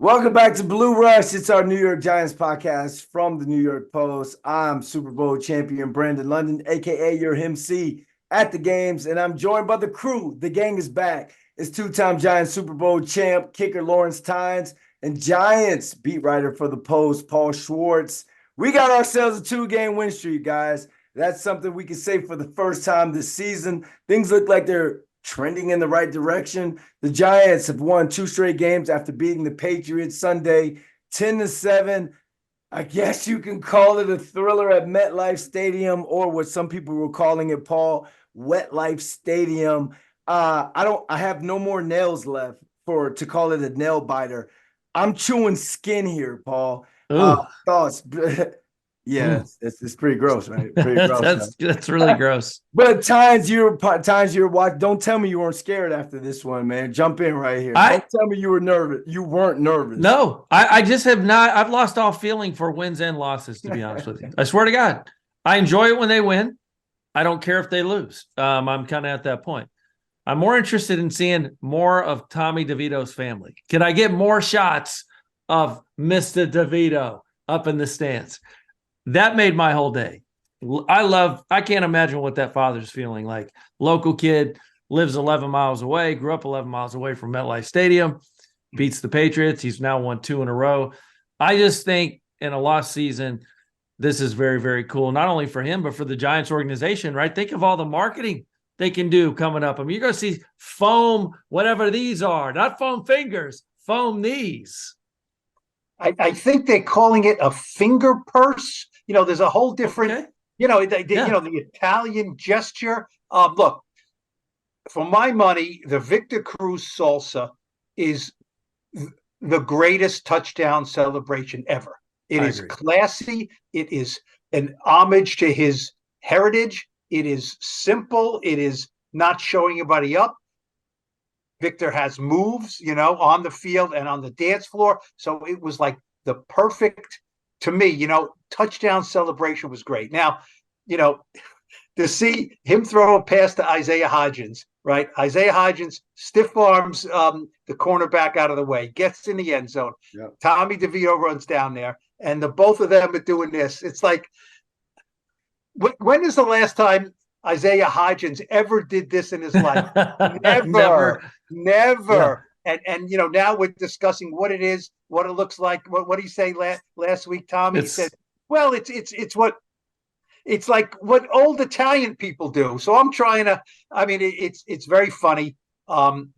Welcome back to Blue Rush. It's our New York Giants podcast from the New York Post. I'm Super Bowl champion Brandon London, a.k.a. your MC at the games, and I'm joined by the crew. The gang is back. It's two-time Giants Super Bowl champ, kicker Lawrence Tynes, and Giants beat writer for the Post, Paul Schwartz. We got ourselves a two-game win streak, guys. That's something we can say for the first time this season. Things look like they're trending in the right direction. The Giants have won 2 straight games after beating the Patriots Sunday 10-7. I guess you can call it a thriller at MetLife Stadium, or what some people were calling it, Paul, Wet Life Stadium. I have no more nails left to call it a nail biter. I'm chewing skin here, Paul. Thoughts? Yeah, it's pretty gross, right? Pretty gross. That's really gross. But Tynes, you're watching. Don't tell me you weren't scared after this one, man. Jump in right here. Don't tell me you were nervous. You weren't nervous. No, I just have not. I've lost all feeling for wins and losses, to be honest with you. I swear to God, I enjoy it when they win. I don't care if they lose. I'm kind of at that point. I'm more interested in seeing more of Tommy DeVito's family. Can I get more shots of Mr. DeVito up in the stands? That made my whole day. I can't imagine what that father's feeling like. Local kid, lives 11 miles away, grew up 11 miles away from MetLife Stadium, beats the Patriots. He's now won 2 in a row. I just think in a lost season, this is very, very cool. Not only for him, but for the Giants organization, right? Think of all the marketing they can do coming up. I mean, you're going to see foam, whatever these are, not foam fingers, foam knees. I think they're calling it a finger purse. You know, there's a whole different, the Italian gesture. Look, for my money, the Victor Cruz salsa is the greatest touchdown celebration ever. It is classy. It is an homage to his heritage. It is simple. It is not showing anybody up. Victor has moves, on the field and on the dance floor. So it was like the perfect, to me, touchdown celebration was great. Now, to see him throw a pass to Isaiah Hodgins, right? Isaiah Hodgins stiff arms the cornerback out of the way, gets in the end zone. Yep. Tommy DeVito runs down there, and the both of them are doing this. It's like, when is the last time Isaiah Hodgins ever did this in his life? Never. Yeah. And now we're discussing what it is, what it looks like. What did he say last week, Tommy? He said, well, it's like what old Italian people do. So I'm trying to, it's very funny.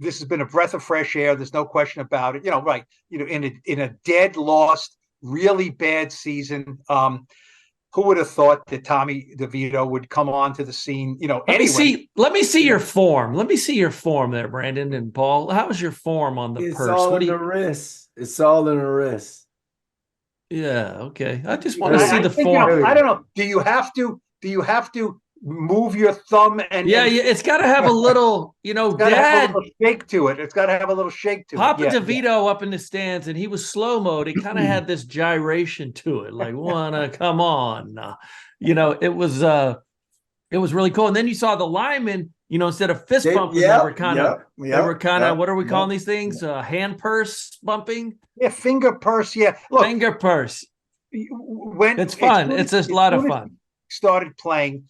This has been a breath of fresh air. There's no question about it. Right. In a dead, lost, really bad season. Who would have thought that Tommy DeVito would come onto the scene? Let me see your form. Let me see your form there, Brandon and Paul. How was your form on the purse? All in the wrist. It's all in the wrist. Yeah. Okay. I just want to see the form. I don't know. Do you have to move your thumb and? Yeah. It's got to have a little, have a little shake to it. It's got to have a little shake to Papa DeVito up in the stands, and he was slow mode. It kind of had this gyration to it, like wanna come on. It was really cool. And then you saw the linemen, instead of fist bumping, they were kind of what are we calling these things? Hand purse bumping. Yeah, finger purse. Yeah, look, finger purse. It's fun. It's a lot of fun. Started playing.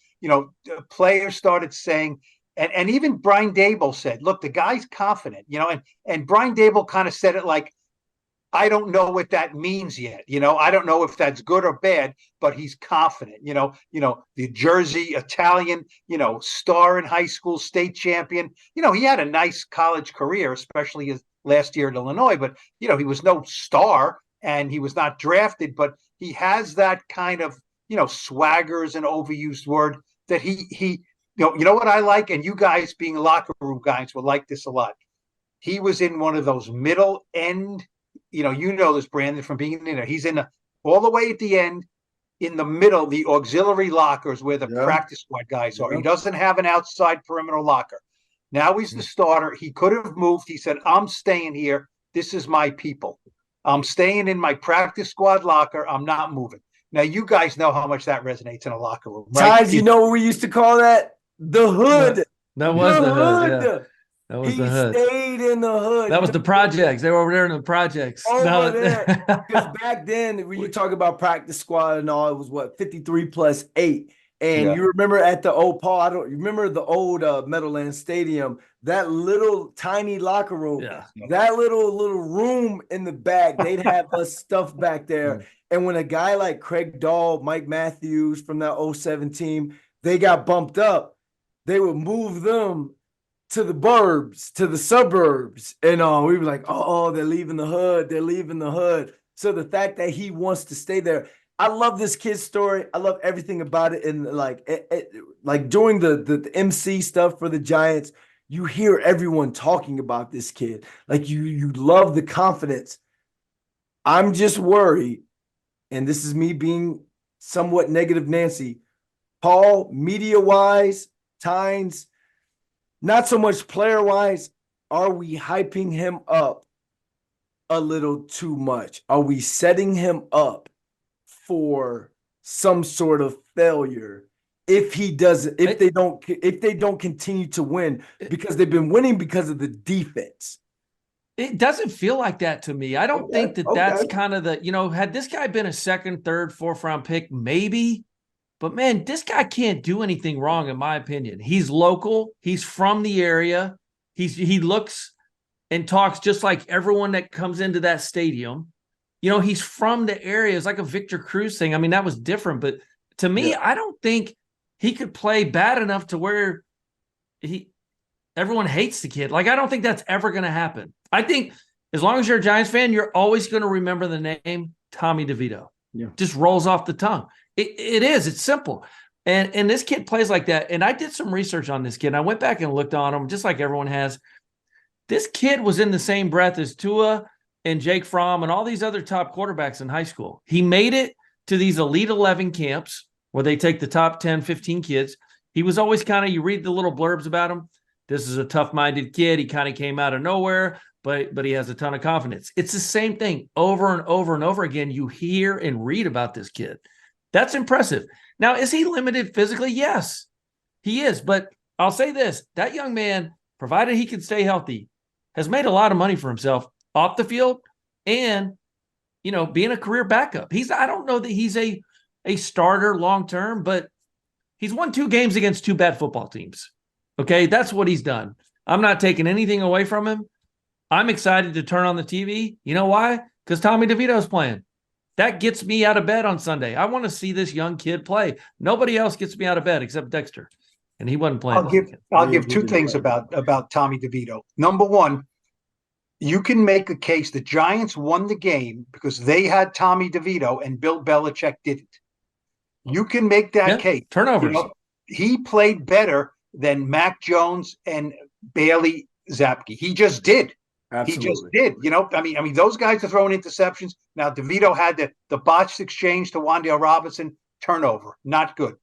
Players started saying, and even Brian Daboll said, look, the guy's confident, and Brian Daboll kind of said it like, I don't know what that means yet. I don't know if that's good or bad, but he's confident, the Jersey Italian, star in high school, state champion. He had a nice college career, especially his last year at Illinois, but, he was no star and he was not drafted, but he has that kind of, swagger is an overused word. That he what I like, and you guys being locker room guys will like this a lot. He was in one of those middle end, this, Brandon, from being in there. He's in all the way at the end, in the middle, the auxiliary lockers where the practice squad guys are. He doesn't have an outside perimeter locker. Now he's the starter. He could have moved. He said, I'm staying here. This is my people. I'm staying in my practice squad locker. I'm not moving. Now, you guys know how much that resonates in a locker room, right? Tynes, you know what we used to call that? The hood. That was the hood. Yeah. That was He the hood. stayed in the hood. That was the projects. They were over there in the projects. Over there. Because back then, when you talk about practice squad and all, it was what, 53 plus 8. And you remember at the old Paul, I don't remember the old Meadowlands Stadium, that little tiny locker room, that little room in the back, they'd have us stuff back there. And when a guy like Craig Dahl, Mike Matthews from that 07 team, they got bumped up, they would move them to the burbs, to the suburbs. And we were like, oh, they're leaving the hood. They're leaving the hood. So the fact that he wants to stay there, I love this kid's story. I love everything about it. And like during the MC stuff for the Giants, you hear everyone talking about this kid. Like you love the confidence. I'm just worried, and this is me being somewhat negative Nancy. Paul, media-wise, Tynes, not so much player-wise, are we hyping him up a little too much? Are we setting him up for some sort of failure if he doesn't, if they don't continue to win, because they've been winning because of the defense? It doesn't feel like that to me. I don't think that's kind of the, had this guy been a second, third, fourth round pick, maybe. But, man, this guy can't do anything wrong, in my opinion. He's local. He's from the area. He looks and talks just like everyone that comes into that stadium. He's from the area. It's like a Victor Cruz thing. I mean, that was different. But to me, I don't think he could play bad enough to where everyone hates the kid. Like, I don't think that's ever going to happen. I think as long as you're a Giants fan, you're always going to remember the name Tommy DeVito. Yeah. Just rolls off the tongue. It is. It's simple. And this kid plays like that. And I did some research on this kid. And I went back and looked on him, just like everyone has. This kid was in the same breath as Tua and Jake Fromm and all these other top quarterbacks in high school. He made it to these Elite 11 camps where they take the top 10, 15 kids. He was always kind of, you read the little blurbs about him. This is a tough-minded kid. He kind of came out of nowhere, but he has a ton of confidence. It's the same thing over and over and over again. You hear and read about this kid. That's impressive. Now, is he limited physically? Yes, he is. But I'll say this, that young man, provided he can stay healthy, has made a lot of money for himself off the field and, being a career backup. I don't know that he's a starter long-term, but he's won 2 games against 2 bad football teams. Okay, that's what he's done. I'm not taking anything away from him. I'm excited to turn on the TV. You know why? Because Tommy DeVito's playing. That gets me out of bed on Sunday. I want to see this young kid play. Nobody else gets me out of bed except Dexter, and he wasn't playing. I'll give 2 things about Tommy DeVito. Number one, you can make a case the Giants won the game because they had Tommy DeVito and Bill Belichick didn't. You can make that case. Turnovers. He played better than Mac Jones and Bailey Zapke. He just did. Absolutely. He just did. I mean, those guys are throwing interceptions. Now, DeVito had the botched exchange to Wan'Dale Robinson, turnover, not good.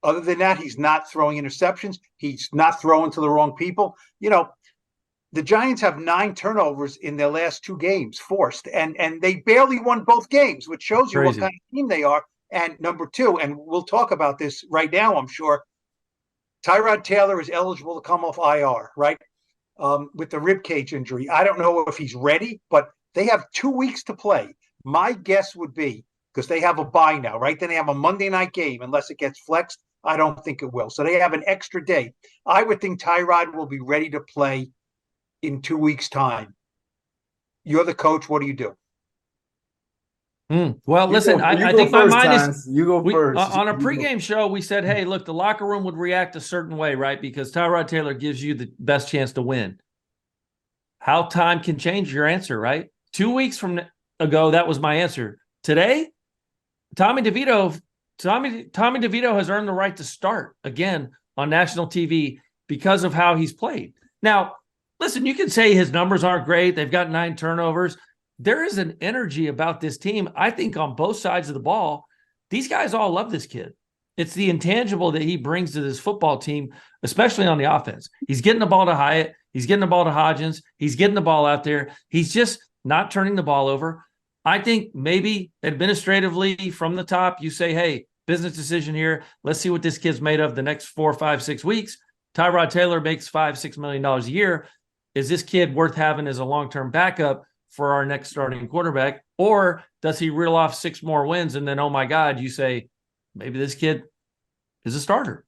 Other than that, he's not throwing interceptions. He's not throwing to the wrong people. The Giants have 9 turnovers in their last 2 games forced, and they barely won both games, which shows you what kind of team they are. And number 2, and we'll talk about this right now, I'm sure, Tyrod Taylor is eligible to come off IR, right? With the ribcage injury. I don't know if he's ready, but they have 2 weeks to play. My guess would be, because they have a bye now, right? Then they have a Monday night game, unless it gets flexed. I don't think it will. So they have an extra day. I would think Tyrod will be ready to play in 2 weeks' time. You're the coach. What do you do? Well, listen, I think my mind is. You go first. On a pregame show, we said, hey, look, the locker room would react a certain way, right? Because Tyrod Taylor gives you the best chance to win. How time can change your answer, right? 2 weeks from ago, that was my answer. Today, Tommy DeVito has earned the right to start again on national TV because of how he's played. Now, listen, you can say his numbers aren't great. They've got 9 turnovers. There is an energy about this team, I think, on both sides of the ball. These guys all love this kid. It's the intangible that he brings to this football team, especially on the offense. He's getting the ball to Hyatt. He's getting the ball to Hodgins. He's getting the ball out there. He's just not turning the ball over. I think maybe administratively from the top, you say, hey, business decision here. Let's see what this kid's made of the next 4, 5, 6 weeks. Tyrod Taylor makes $5-6 million a year. Is this kid worth having as a long-term backup for our next starting quarterback? Or does he reel off 6 more wins and then, oh my God, you say, maybe this kid is a starter?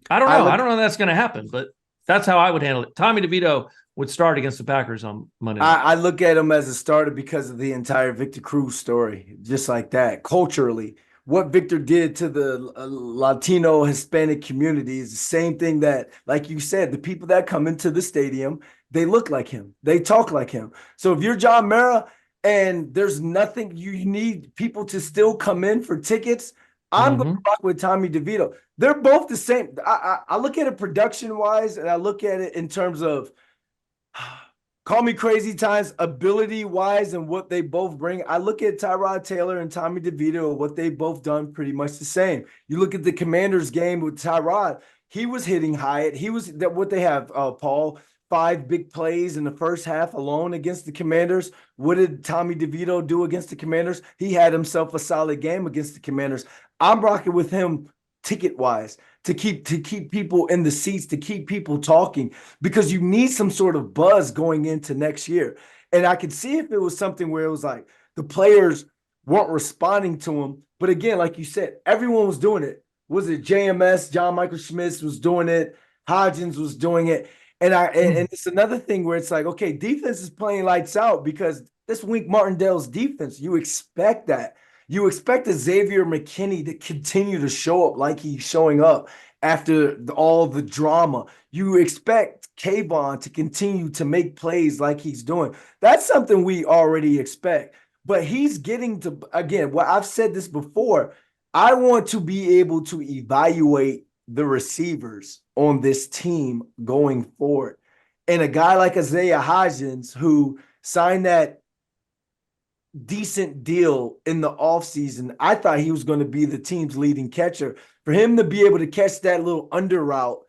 I don't know. I don't know that's going to happen, but that's how I would handle it. Tommy DeVito would start against the Packers on Monday night. I look at him as a starter because of the entire Victor Cruz story, just like that. Culturally, what Victor did to the Latino Hispanic community is the same thing that, like you said, the people that come into the stadium, they look like him. They talk like him. So if you're John Mara and there's nothing, you need people to still come in for tickets, I'm going to rock with Tommy DeVito. They're both the same. I look at it production-wise, and I look at it in terms of, call me crazy times, ability-wise and what they both bring. I look at Tyrod Taylor and Tommy DeVito, what they've both done pretty much the same. You look at the Commanders game with Tyrod, he was hitting Hyatt. He was what they have, Paul, 5 big plays in the first half alone against the Commanders. What did Tommy DeVito do against the Commanders? He had himself a solid game against the Commanders. I'm rocking with him ticket-wise to keep people in the seats, to keep people talking, because you need some sort of buzz going into next year. And I could see if it was something where it was like the players weren't responding to him. But again, like you said, everyone was doing it. Was it JMS? John Michael Schmitz was doing it. Hodgins was doing it. And it's another thing where it's like, okay, defense is playing lights out because this Wink Martindale's defense, you expect that. You expect a Xavier McKinney to continue to show up like he's showing up after all the drama. You expect Kayvon to continue to make plays like he's doing. That's something we already expect. But he's getting to, again, what I've said this before, I want to be able to evaluate the receivers on this team going forward. And a guy like Isaiah Hodgins, who signed that decent deal in the offseason, I thought he was going to be the team's leading catcher. For him to be able to catch that little under route,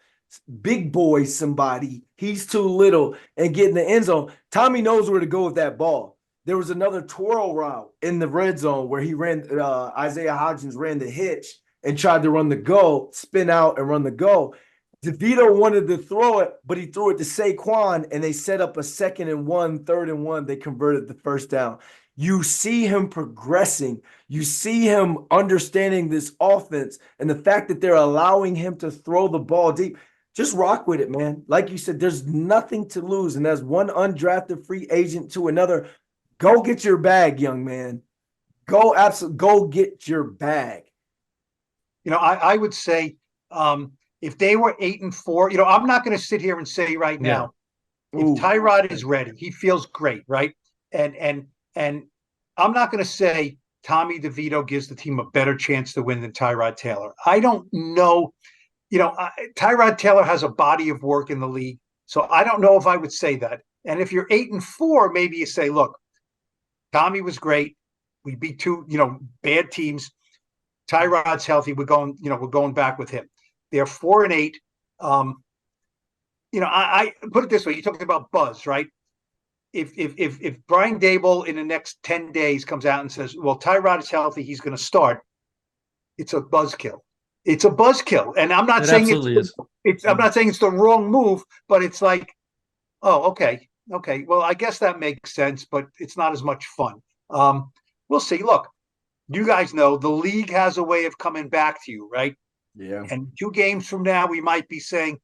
big boy somebody, he's too little, and get in the end zone, Tommy knows where to go with that ball. There was another twirl route in the red zone where he ran, Isaiah Hodgins ran the hitch and tried to run the go, spin out and run the go. DeVito wanted to throw it, but he threw it to Saquon, and they set up a 2nd and 1, 3rd and 1. They converted the first down. You see him progressing. You see him understanding this offense, and the fact that they're allowing him to throw the ball deep. Just rock with it, man. Like you said, there's nothing to lose, and as one undrafted free agent to another, go get your bag, young man. Go get your bag. You know, I would say if they were 8-4, you know, I'm not going to sit here and say right now, if Tyrod is ready, he feels great, right? And I'm not going to say Tommy DeVito gives the team a better chance to win than Tyrod Taylor. I don't know. You know, Tyrod Taylor has a body of work in the league, so I don't know if I would say that. And if you're 8-4, maybe you say, look, Tommy was great. We beat 2, bad teams. Tyrod's healthy. We're going back with him. They're 4-8. I put it this way. You talked about buzz, right? If Brian Dable in the next 10 days comes out and says, well, Tyrod is healthy, he's going to start, it's a buzzkill. It's a buzzkill. And I'm not saying I'm not saying it's the wrong move, but it's like, oh, okay. Well, I guess that makes sense, but it's not as much fun. We'll see. Look, you guys know the league has a way of coming back to you, right? Yeah. And 2 games from now, we might be saying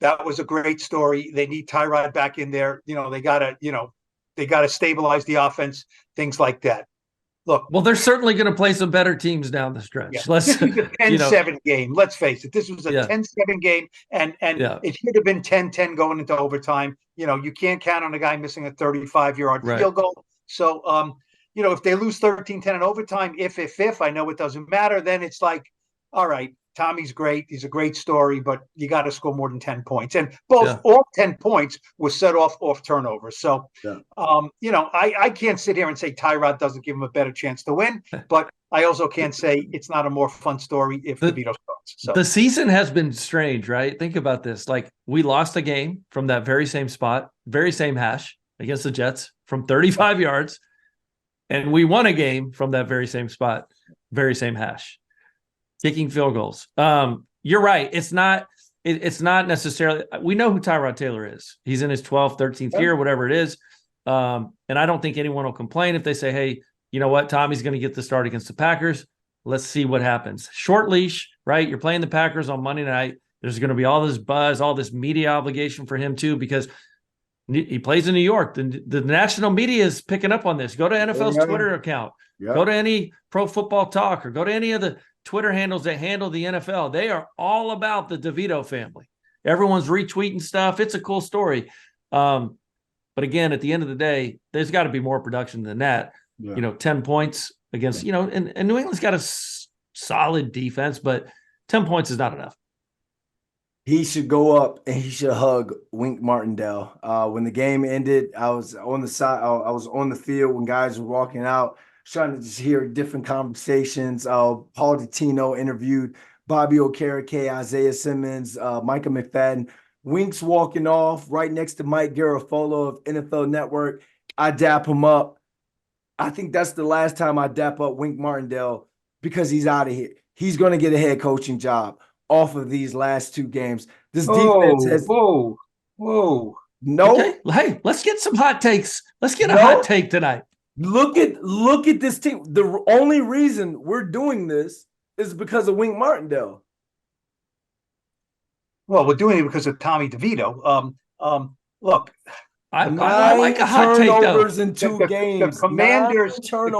that was a great story. They need Tyrod back in there. They gotta stabilize the offense, things like that. Look, well, they're certainly going to play some better teams down the stretch. Yeah. This was a 10-7 game. Let's face it. This was a 10-7 game, and it should have been 10-10 going into overtime. You can't count on a guy missing a 35-yard field goal. So, if they lose 13-10 in overtime, if I know it doesn't matter, then it's like, all right, Tommy's great. He's a great story, but you got to score more than 10 points. And all 10 points were set off turnovers. So, I can't sit here and say Tyrod doesn't give him a better chance to win, but I also can't say it's not a more fun story if DeVito starts. So the season has been strange, right? Think about this. Like, we lost a game from that very same spot, very same hash against the Jets from 35 yards. And we won a game from that very same spot, very same hash. Kicking field goals. You're right. It's not it's not necessarily – we know who Tyrod Taylor is. He's in his 12th, 13th year, whatever it is. And I don't think anyone will complain if they say, hey, you know what, Tommy's going to get the start against the Packers. Let's see what happens. Short leash, right? You're playing the Packers on Monday night. There's going to be all this buzz, all this media obligation for him too, because he plays in New York. The national media is picking up on this. Go to NFL's Twitter account. Yep. Go to any Pro Football Talk or go to any of the Twitter handles that handle the NFL. They are all about the DeVito family. Everyone's retweeting stuff. It's a cool story. But again, at the end of the day, there's got to be more production than that. Yeah. 10 points against, and New England's got a solid defense, but 10 points is not enough. He should go up and he should hug Wink Martindale. When the game ended, I was on the side. I was on the field when guys were walking out, trying to just hear different conversations. Paul DeTino interviewed Bobby Okereke, Isaiah Simmons, Micah McFadden. Wink's walking off right next to Mike Garafolo of NFL Network. I dap him up. I think that's the last time I dap up Wink Martindale because he's out of here. He's going to get a head coaching job off of these last 2 games. This defense has whoa. No. Okay. Hey, let's get some hot takes. Let's get a hot take tonight. Look at this team. The only reason we're doing this is because of Wink Martindale. Well, we're doing it because of Tommy DeVito. Look, I like a hot take though. Turnovers in 2 games. The Commanders are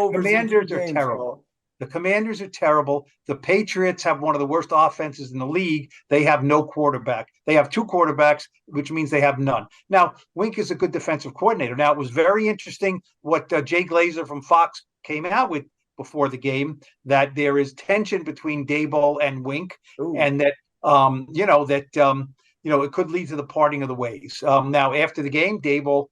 terrible. The Commanders are terrible. The Patriots have one of the worst offenses in the league. They have no quarterback. They have 2 quarterbacks, which means they have none. Now, Wink is a good defensive coordinator. Now, it was very interesting what Jay Glazer from Fox came out with before the game, that there is tension between Daboll and Wink. Ooh. And that, it could lead to the parting of the ways. Now, after the game, Daboll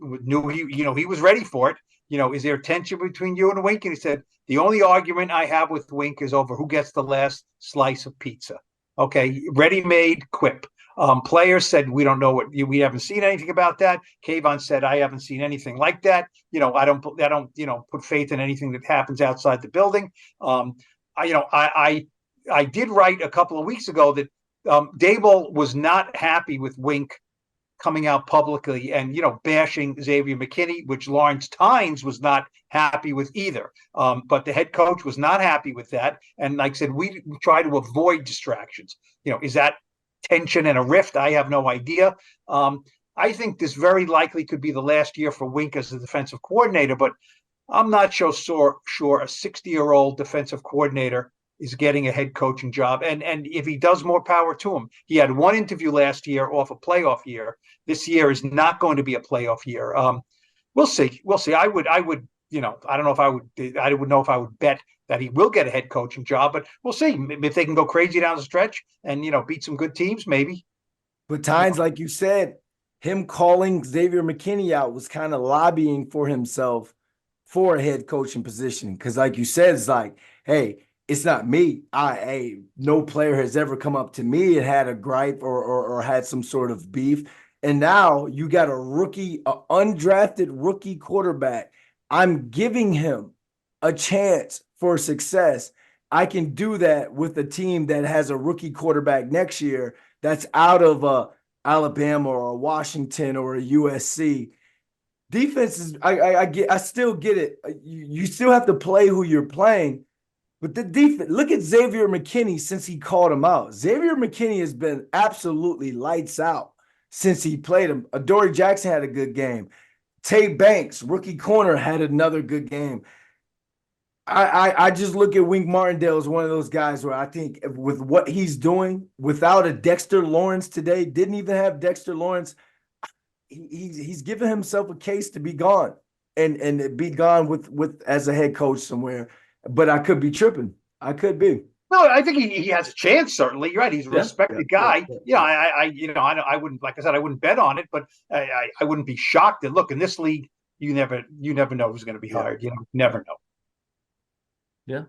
knew he was ready for it. Is there tension between you and Wink? And he said, the only argument I have with Wink is over who gets the last slice of pizza. Okay, ready-made quip. Players said, we don't know we haven't seen anything about that. Kayvon said, I haven't seen anything like that. I don't put faith in anything that happens outside the building. I did write a couple of weeks ago that Daboll was not happy with Wink coming out publicly and, bashing Xavier McKinney, which Lawrence Tynes was not happy with either. But the head coach was not happy with that. And like I said, we try to avoid distractions. Is that tension and a rift? I have no idea. I think this very likely could be the last year for Wink as a defensive coordinator, but I'm not sure a 60-year-old defensive coordinator is getting a head coaching job. And if he does, more power to him. He had 1 interview last year off a playoff year. This year is not going to be a playoff year. We'll see. I would, I don't know if I would bet that he will get a head coaching job, but we'll see if they can go crazy down the stretch and, beat some good teams, maybe. But Tynes, like you said, him calling Xavier McKinney out was kind of lobbying for himself for a head coaching position. Because like you said, it's like, hey, it's not me. No player has ever come up to me and had a gripe or had some sort of beef. And now you got an undrafted rookie quarterback. I'm giving him a chance for success. I can do that with a team that has a rookie quarterback next year that's out of Alabama or a Washington or a USC. Defenses, I still get it. You still have to play who you're playing. But the defense, look at Xavier McKinney since he called him out. Xavier McKinney has been absolutely lights out since he played him. Adoree Jackson had a good game. Tay Banks, rookie corner, had another good game. I just look at Wink Martindale as one of those guys where I think with what he's doing, without a Dexter Lawrence today, didn't even have Dexter Lawrence, he's given himself a case to be gone and be gone with as a head coach somewhere. But I could be tripping. I could be. No, I think he has a chance. Certainly, you're right. He's a respected guy. I wouldn't, like I said, I wouldn't bet on it, but I wouldn't be shocked. That look, in this league, you never know who's going to be hired. Never know. Yeah,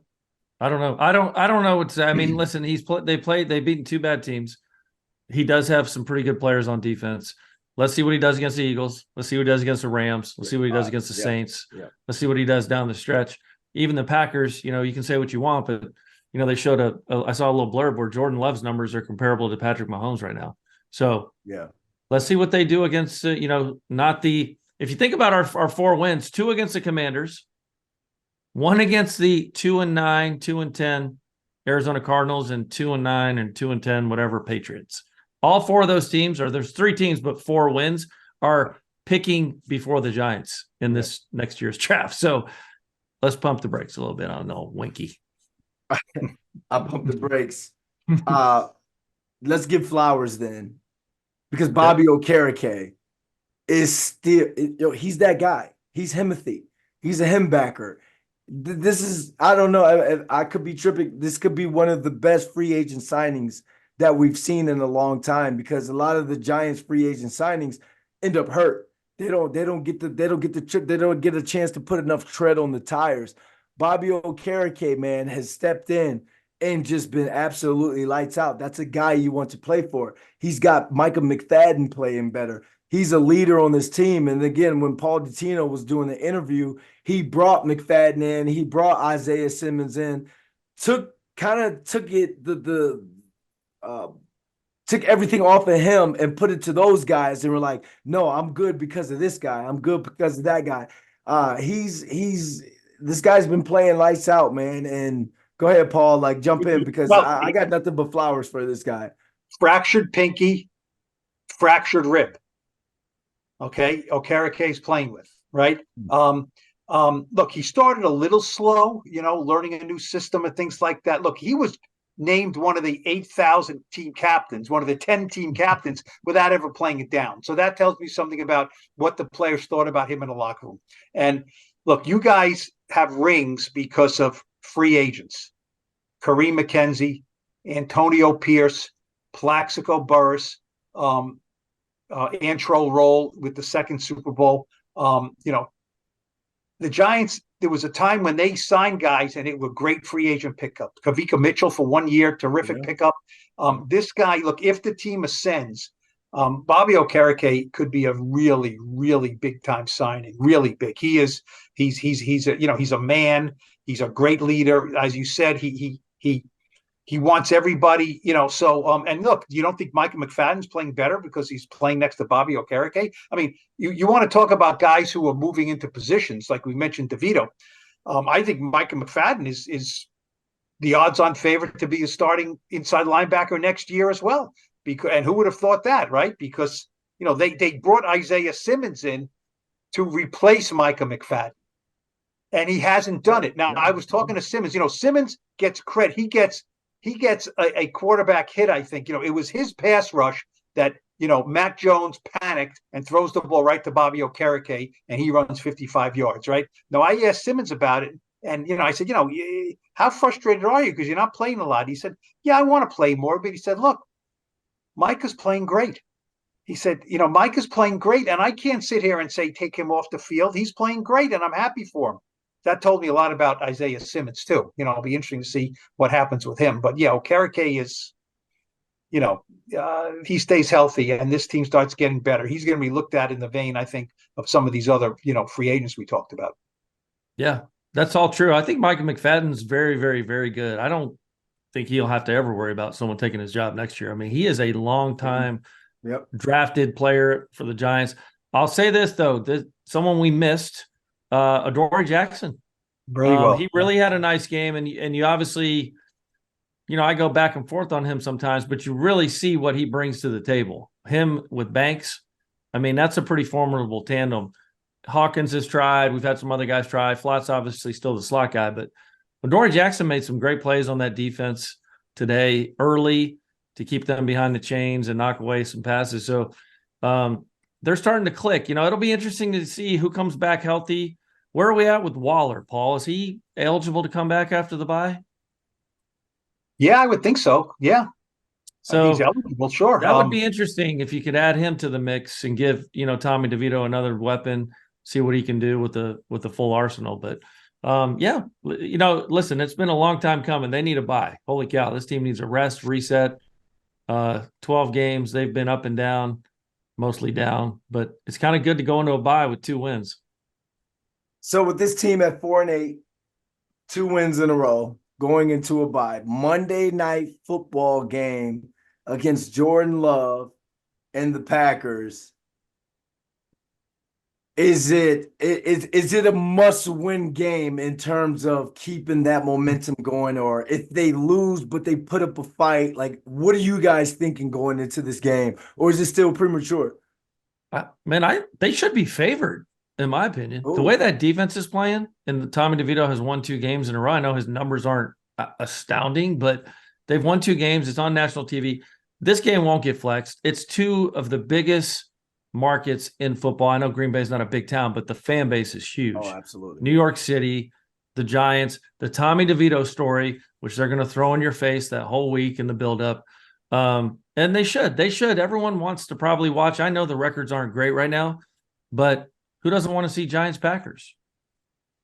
I don't know. I don't know what to say. I mean, listen, they've beaten 2 bad teams. He does have some pretty good players on defense. Let's see what he does against the Eagles. Let's see what he does against the Rams. Let's see what he does against the Saints. Let's see what he does down the stretch. Even the Packers, you can say what you want, but they showed I saw a little blurb where Jordan Love's numbers are comparable to Patrick Mahomes right now. So yeah, let's see what they do against, if you think about our 4 wins, 2 against the Commanders, 1 against the 2-9, 2-10 Arizona Cardinals, and 2-9 and 2-10, whatever, Patriots. All 4 of those teams, or there's 3 teams, but 4 wins, are picking before the Giants in this next year's draft. So let's pump the brakes a little bit. I don't know, Winky. I'll pump the brakes. Let's give flowers then, because Bobby Okereke is still, he's that guy. He's Himothy. He's a him backer. This is, I don't know, I could be tripping. This could be one of the best free agent signings that we've seen in a long time, because a lot of the Giants free agent signings end up hurt. They don't get a chance to put enough tread on the tires. Bobby Okereke, man, has stepped in and just been absolutely lights out. That's a guy you want to play for. He's got Micah McFadden playing better. He's a leader on this team. And again, when Paul DeTino was doing the interview, he brought McFadden in, he brought Isaiah Simmons in, took everything off of him and put it to those guys, and were like, no, I'm good because of this guy. I'm good because of that guy. This guy's been playing lights out, man. And go ahead, Paul, like jump in, because I got nothing but flowers for this guy. Fractured pinky, fractured rib. Okay, Okereke's playing with, right? Look, he started a little slow, learning a new system and things like that. Look, he was named one of the 8,000 team captains, one of the 10 team captains, without ever playing it down. So that tells me something about what the players thought about him in the locker room. And look, you guys have rings because of free agents. Kareem McKenzie, Antonio Pierce, Plaxico Burress, Antrel Roll with the second Super Bowl. The Giants, there was a time when they signed guys and it were great free agent pickups. Kavika Mitchell for 1 year, terrific pickup. This guy, look, if the team ascends, Bobby Okereke could be a really, really big time signing, really big. He's a man. He's a great leader. As you said, he wants everybody, so, and look, you don't think Micah McFadden's playing better because he's playing next to Bobby Okereke? I mean, you want to talk about guys who are moving into positions, like we mentioned DeVito. I think Micah McFadden is the odds-on favorite to be a starting inside linebacker next year as well. And who would have thought that, right? Because, they brought Isaiah Simmons in to replace Micah McFadden, and he hasn't done it. Now, I was talking to Simmons. Simmons gets credit. He gets a quarterback hit, I think. It was his pass rush that, Mac Jones panicked and throws the ball right to Bobby Okereke, and he runs 55 yards, right? Now, I asked Simmons about it, and, I said, how frustrated are you because you're not playing a lot? He said, yeah, I want to play more. But he said, look, Micah's playing great. He said, Micah's playing great, and I can't sit here and say take him off the field. He's playing great, and I'm happy for him. That told me a lot about Isaiah Simmons, too. It'll be interesting to see what happens with him. But, yeah, Okereke is, he stays healthy and this team starts getting better. He's going to be looked at in the vein, I think, of some of these other, free agents we talked about. Yeah, that's all true. I think Micah McFadden's very, very, very good. I don't think he'll have to ever worry about someone taking his job next year. I mean, he is a long-time drafted player for the Giants. I'll say this, though, someone we missed, Adoree Jackson. Really well. He really had a nice game, and you obviously, I go back and forth on him sometimes, but you really see what he brings to the table. Him with Banks, I mean, that's a pretty formidable tandem. Hawkins has tried. We've had some other guys try. Flott's obviously still the slot guy, but Adoree Jackson made some great plays on that defense today early to keep them behind the chains and knock away some passes. So they're starting to click. It'll be interesting to see who comes back healthy. Where are we at with Waller, Paul? Is he eligible to come back after the bye? Yeah, I would think so. Yeah. So he's eligible, sure. That would be interesting if you could add him to the mix and give, Tommy DeVito another weapon, see what he can do with the full arsenal. But listen, it's been a long time coming. They need a bye. Holy cow, this team needs a rest, reset. 12 games, they've been up and down, mostly down, but it's kind of good to go into a bye with 2 wins. So with this team at 4-8, 2 wins in a row, going into a bye. Monday Night Football game against Jordan Love and the Packers. Is it a must-win game in terms of keeping that momentum going, or if they lose but they put up a fight, like what are you guys thinking going into this game, or is it still premature? They should be favored in my opinion. Ooh. The way that defense is playing, and Tommy DeVito has won 2 games in a row. I know his numbers aren't astounding, but they've won 2 games. It's on national TV. This game won't get flexed. It's 2 of the biggest markets in football. I know Green Bay is not a big town, but the fan base is huge. Oh, absolutely. New York City, the Giants, the Tommy DeVito story, which they're going to throw in your face that whole week in the buildup. And they should. Everyone wants to probably watch. I know the records aren't great right now, but who doesn't want to see Giants Packers?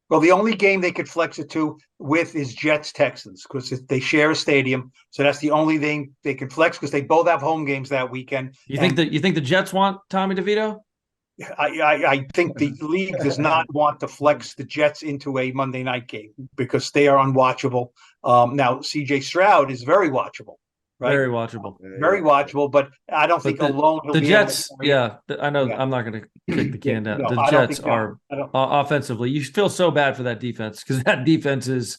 Well, the only game they could flex it to with is Jets Texans because they share a stadium, so that's the only thing they could flex because they both have home games that weekend. You think the Jets want Tommy DeVito? I think the league does not want to flex the Jets into a Monday night game because they are unwatchable. Now, CJ Stroud is very watchable. Right? Very watchable. Very watchable, but I don't think alone he'll the be Jets, I know. Yeah. I'm not going to kick the can down. The Jets are offensively. You feel so bad for that defense because that defense is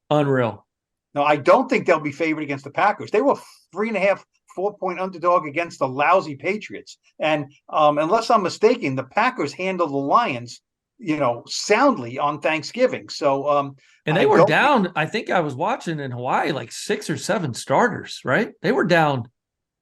unreal. No, I don't think they'll be favored against the Packers. They were 3.5, 4-point underdog against the lousy Patriots, and unless I'm mistaken, the Packers handled the Lions, soundly on Thanksgiving. So, and they were down. I think I was watching in Hawaii, like 6 or 7 starters, right? They were down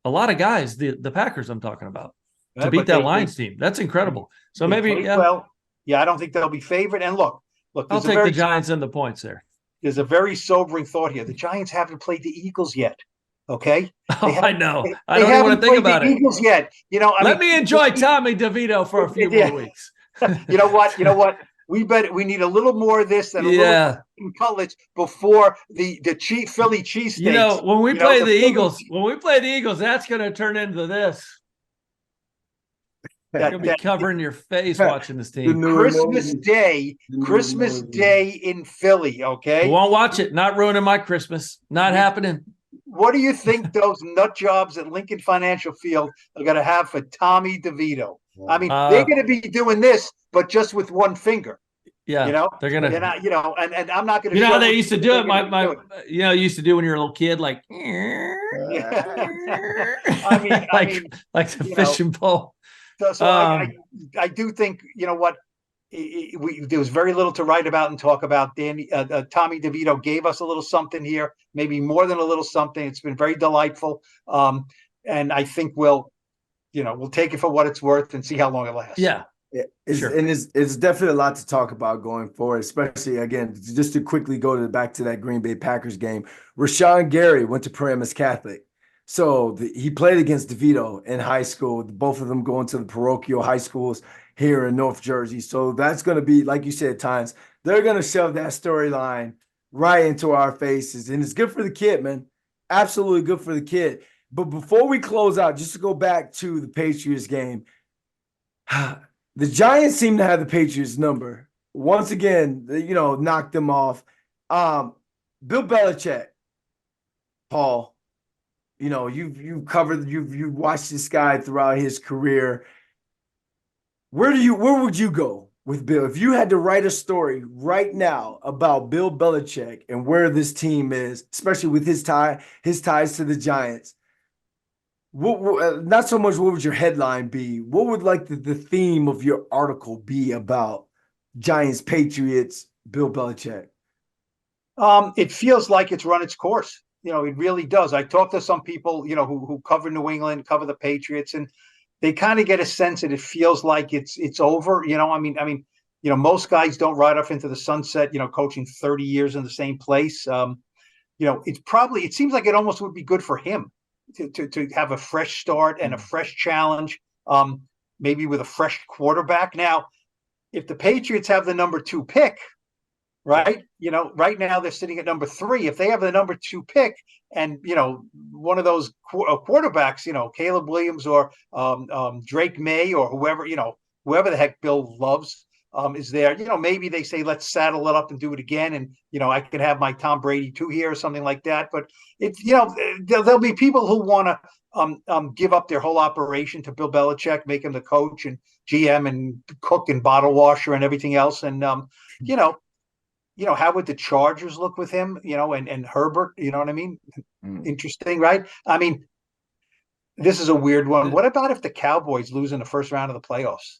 a lot of guys, the Packers I'm talking about, to beat that Lions team. That's incredible. So maybe, well, I don't think they'll be favored. And look, I'll take the Giants and the points there. There's a very sobering thought here. The Giants haven't played the Eagles yet. Okay. I know. I don't even want to think about it. Eagles yet. Let me enjoy Tommy DeVito for a few more weeks. You know what? We need a little more of this than a little cutlets before the Philly cheesesteaks. When we play the Eagles, that's going to turn into this. You'll be covering your face watching this team. Christmas Day in Philly, okay? We won't watch it. Not ruining my Christmas. Not happening. What do you think those nut jobs at Lincoln Financial Field are going to have for Tommy DeVito? I mean, they're going to be doing this, but just with one finger. Yeah, they're going to. And I'm not going to. You know how they used to do it. You used to do when you were a little kid, like. Like the fishing pole. So I do think what. There was very little to write about and talk about. Tommy DeVito gave us a little something here, maybe more than a little something. It's been very delightful, and I think we'll take it for what it's worth and see how long it lasts. Yeah, sure. And it's definitely a lot to talk about going forward, especially again just to quickly go back to that Green Bay Packers game. Rashawn Gary went to Paramus Catholic, so he played against DeVito in high school. Both of them going to the parochial high schools here in North Jersey. So that's going to be, like you said, Tynes, they're going to shove that storyline right into our faces. And it's good for the kid, man. Absolutely good for the kid. But before we close out, just to go back to the Patriots game, the Giants seem to have the Patriots number. Once again, knocked them off. Bill Belichick, Paul, you've covered, you've watched this guy throughout his career. Where would you go with Bill if you had to write a story right now about Bill Belichick and where this team is, especially with his ties to the Giants? Not so much what would your headline be? What would the theme of your article be about Giants, Patriots, Bill Belichick? It feels like it's run its course. It really does. I talked to some people, who cover New England, cover the Patriots, and they kind of get a sense that it feels like it's over. Most guys don't ride off into the sunset, coaching 30 years in the same place. It seems like it almost would be good for him to have a fresh start and a fresh challenge, maybe with a fresh quarterback. Now, if the Patriots have the number 2 pick, right? Right now they're sitting at number 3. If they have the number 2 pick and, one of those quarterbacks, Caleb Williams or Drake May or whoever the heck Bill loves, is there. Maybe they say, let's saddle it up and do it again. And, I could have my Tom Brady 2 here or something like that. But there'll be people who want to give up their whole operation to Bill Belichick, make him the coach and GM and cook and bottle washer and everything else. And, how would the Chargers look with him, and Herbert, you know what I mean? Interesting, right? I mean, this is a weird one. What about if the Cowboys lose in the first round of the playoffs?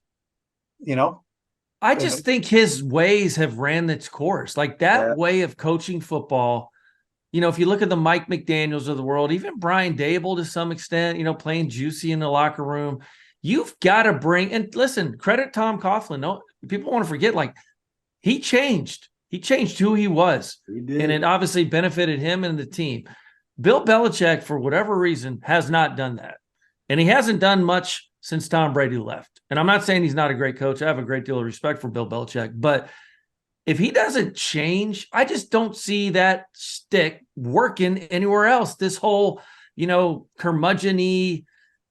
I just think his ways have ran its course. Like that way of coaching football, if you look at the Mike McDaniels of the world, even Brian Dable to some extent, playing juicy in the locker room, you've got to bring – and listen, credit Tom Coughlin. No, people want to forget, like he changed. He changed who he was. He did. And it obviously benefited him and the team. Bill Belichick, for whatever reason, has not done that. And he hasn't done much since Tom Brady left. And I'm not saying he's not a great coach. I have a great deal of respect for Bill Belichick. But if he doesn't change, I just don't see that stick working anywhere else. This whole, curmudgeon-y,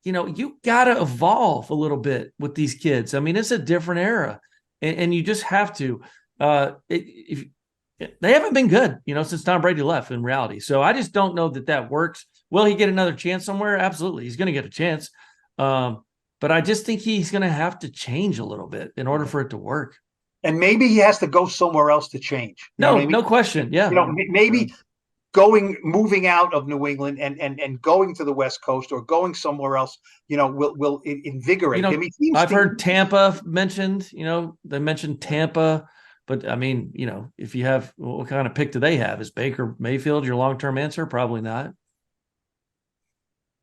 you got to evolve a little bit with these kids. I mean, it's a different era. And you just have to. If they haven't been good, since Tom Brady left in reality. So I just don't know that works. Will he get another chance somewhere? Absolutely. He's going to get a chance. But I just think he's going to have to change a little bit in order for it to work. And maybe he has to go somewhere else to change. No question. Yeah. Maybe moving out of New England and going to the West Coast or going somewhere else, will invigorate him. I've heard Tampa mentioned, they mentioned Tampa. But, I mean, if you have – what kind of pick do they have? Is Baker Mayfield your long-term answer? Probably not.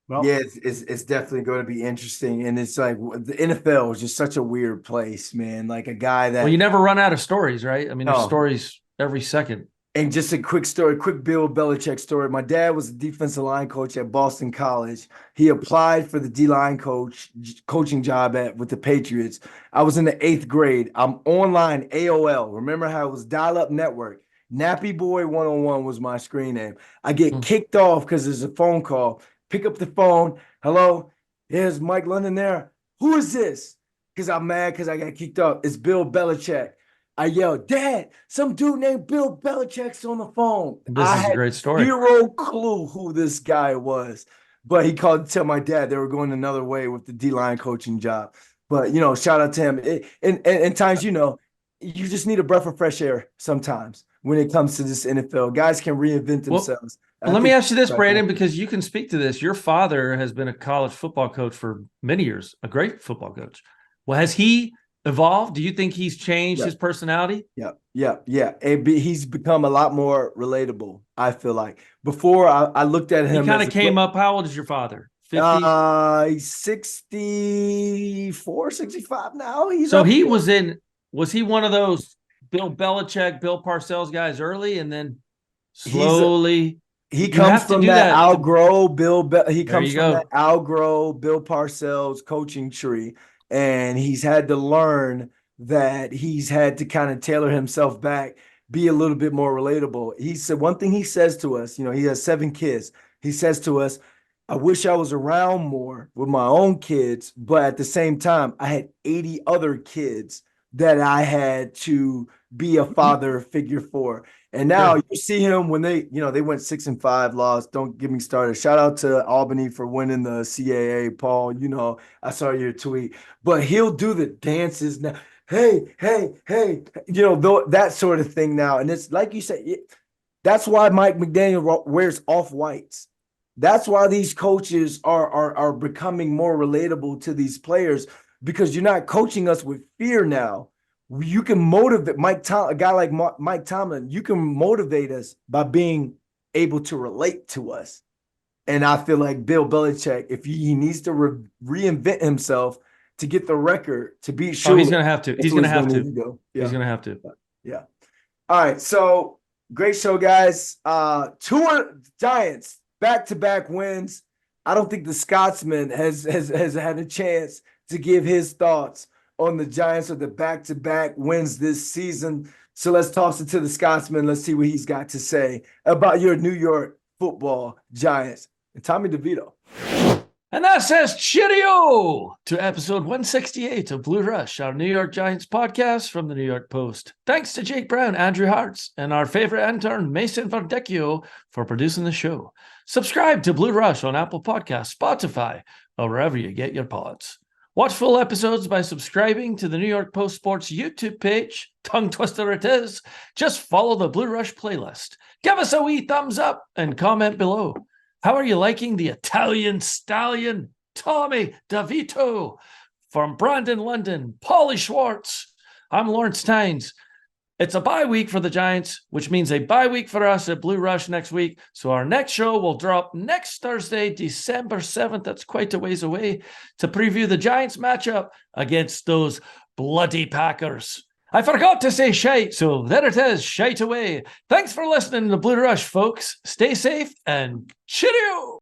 Well, yeah, it's definitely going to be interesting. And it's like the NFL is just such a weird place, man. Like a guy that – well, you never run out of stories, right? I mean, there's stories every second. And just a quick Bill Belichick story. My dad was a defensive line coach at Boston College. He applied for the D-line coaching job with the Patriots. I was in the 8th grade. I'm online AOL. Remember how it was dial-up network? Nappy Boy 101 was my screen name. I get kicked off because there's a phone call. Pick up the phone. Hello? Is Mike London there? Who is this? Because I'm mad because I got kicked off. It's Bill Belichick. I yelled, Dad, some dude named Bill Belichick's on the phone. This is a great story. Zero clue who this guy was. But he called to tell my dad they were going another way with the D-line coaching job. But, shout out to him. And times, you just need a breath of fresh air sometimes when it comes to this NFL. Guys can reinvent themselves. Well, let me ask you this, Brandon, because you can speak to this. Your father has been a college football coach for many years, a great football coach. Well, has he evolved? Do you think he's changed his personality? Yeah. He's become a lot more relatable, I feel like. Before, I looked at him. He kind of came up. How old is your father? 50? He's 64, 65 now. Was he one of those Bill Belichick, Bill Parcells guys early and then slowly? He comes from that outgrow Bill Parcells coaching tree. And he's had to learn that he's had to kind of tailor himself back, be a little bit more relatable. He said one thing he says to us, he has 7 kids. He says to us, I wish I was around more with my own kids, but at the same time, I had 80 other kids that I had to be a father figure for. And now you see him when they went 6-5, lost. Don't get me started. Shout out to Albany for winning the CAA, Paul. I saw your tweet. But he'll do the dances now. Hey, that sort of thing now. And it's like you said, that's why Mike McDaniel wears off-whites. That's why these coaches are becoming more relatable to these players, because you're not coaching us with fear now. You can motivate a guy like Mike Tomlin. You can motivate us by being able to relate to us. And I feel like Bill Belichick, if he needs to reinvent himself to get the record to beat Shula, he's going to have to. He's going to have to. Yeah. He's going to have to. Yeah. All right. So great show, guys. 2 Giants back-to-back wins. I don't think the Scotsman has had a chance to give his thoughts on the Giants or the back-to-back wins this season. So let's toss it to the Scotsman. Let's see what he's got to say about your New York Football Giants and Tommy DeVito. And that says cheerio to episode 168 of Blue Rush, our New York Giants podcast from the New York Post. Thanks to Jake Brown, Andrew Hartz, and our favorite intern, Mason Verdecchio, for producing the show. Subscribe to Blue Rush on Apple Podcasts, Spotify, or wherever you get your pods. Watch full episodes by subscribing to the New York Post Sports YouTube page. Tongue twister it is. Just follow the Blue Rush playlist. Give us a wee thumbs up and comment below. How are you liking the Italian stallion, Tommy DeVito? From Brandon, London, Paulie Schwartz. I'm Lawrence Tynes. It's a bye week for the Giants, which means a bye week for us at Blue Rush next week. So our next show will drop next Thursday, December 7th. That's quite a ways away, to preview the Giants matchup against those bloody Packers. I forgot to say shite, so there it is, shite away. Thanks for listening to Blue Rush, folks. Stay safe and cheerio!